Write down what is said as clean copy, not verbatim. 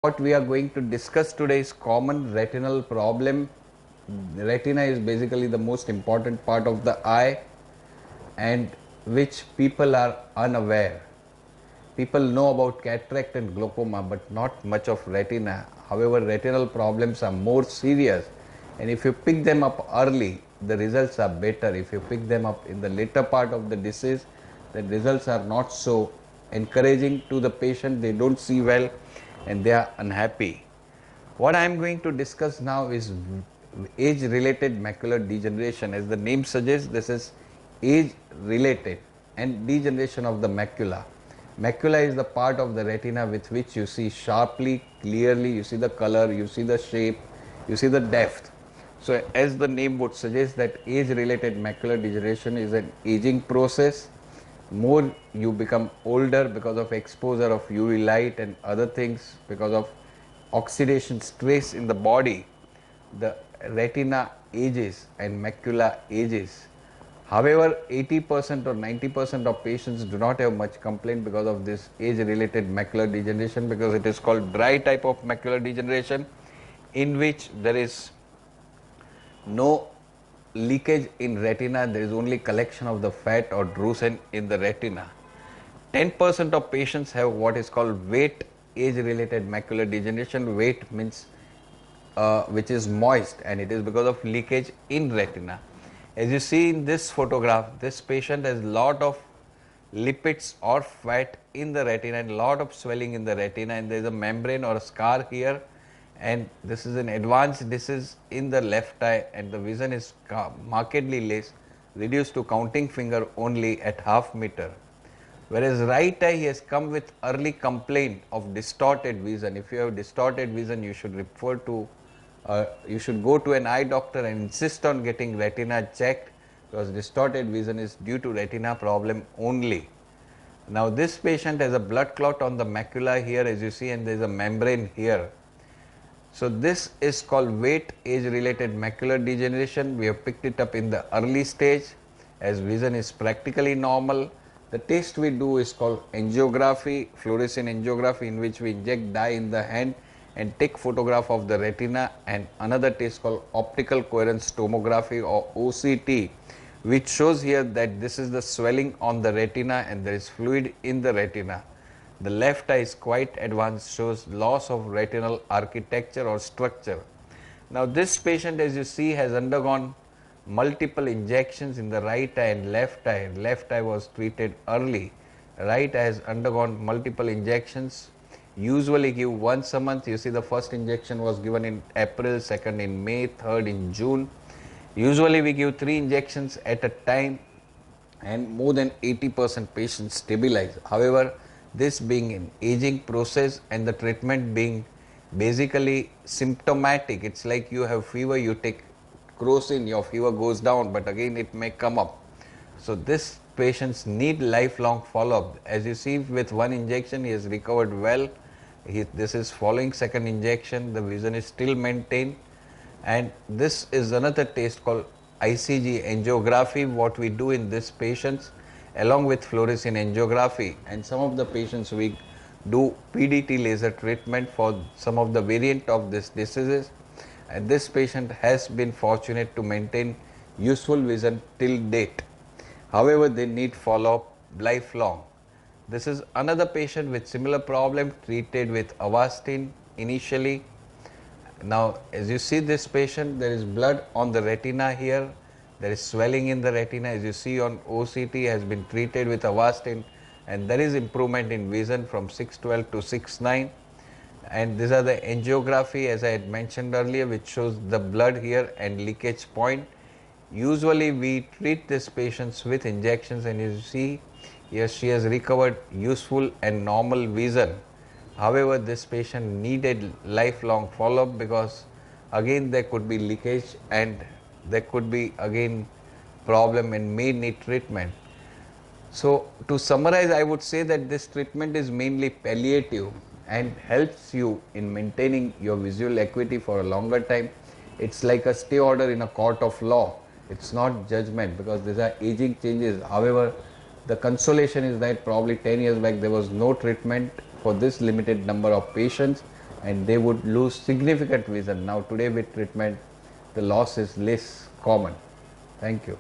What we are going to discuss today is common retinal problem. Retina is basically the most important part of the eye and which people are unaware. People know about cataract and glaucoma but not much of retina. However, retinal problems are more serious, and if you pick them up early, the results are better. If you pick them up in the later part of the disease, the results are not so encouraging to the patient. They don't see well and they are unhappy. What I am going to discuss now is age related macular degeneration. As the name suggests, this is age related and degeneration of the macula. Macula is the part of the retina with which you see sharply, clearly, you see the color, you see the shape, you see the depth. So as the name would suggest, that age related macular degeneration is an aging process. More you become older because of exposure of UV light and other things, because of oxidation stress in the body, the retina ages and macula ages. However, 80% or 90% of patients do not have much complaint because of this age related macular degeneration, because it is called dry type of macular degeneration, in which there is no leakage in retina, there is only collection of the fat or drusen in the retina. 10% of patients have what is called wet age related macular degeneration. Wet means which is moist, and it is because of leakage in retina. As you see in this photograph, this patient has lot of lipids or fat in the retina and lot of swelling in the retina, and there is a membrane or a scar here, and this is an advanced disease in the left eye, and the vision is markedly less, reduced to counting finger only at half meter. Whereas right eye, he has come with early complaint of distorted vision. If you have distorted vision, you should refer to, you should go to an eye doctor and insist on getting retina checked, because distorted vision is due to retina problem only. Now this patient has a blood clot on the macula here, as you see, and there is a membrane here. So this is called wet age related macular degeneration. We have picked it up in the early stage, as vision is practically normal. The test we do is called angiography, fluorescein angiography, in which we inject dye in the hand and take photograph of the retina, and another test called optical coherence tomography or OCT, which shows here that this is the swelling on the retina and there is fluid in the retina. The left eye is quite advanced, shows loss of retinal architecture or structure. Now this patient, as you see, has undergone multiple injections in the right eye and left eye. Left eye was treated early. Right eye has undergone multiple injections. Usually give once a month. You see the first injection was given in April, second in May, third in June. Usually we give 3 injections at a time, and more than 80% patients stabilize. However, this being an aging process and the treatment being basically symptomatic, it's like you have fever, you take crocin, your fever goes down, but again it may come up. So this patients need lifelong follow-up. As you see, with one injection he has recovered well. This is following second injection, the vision is still maintained. And this is another test called ICG angiography, what we do in these patients along with fluorescein angiography. And some of the patients we do PDT laser treatment for some of the variant of this diseases, and this patient has been fortunate to maintain useful vision till date. However, they need follow-up lifelong. This is another patient with similar problem, treated with Avastin initially. Now as you see this patient, there is blood on the retina here, there is swelling in the retina, as you see on OCT, has been treated with Avastin, and there is improvement in vision from 612 to 69. And these are the angiography, as I had mentioned earlier, which shows the blood here and leakage point. Usually we treat these patients with injections, and you see here she has recovered useful and normal vision. However, this patient needed lifelong follow-up, because again there could be leakage and there could be again problem and may need treatment. So to summarize, I would say that this treatment is mainly palliative and helps you in maintaining your visual acuity for a longer time. It's like a stay order in a court of law. It's not judgment, because these are aging changes. However, the consolation is that probably 10 years back there was no treatment for this limited number of patients, and they would lose significant vision. Now today with treatment, the loss is less common. Thank you.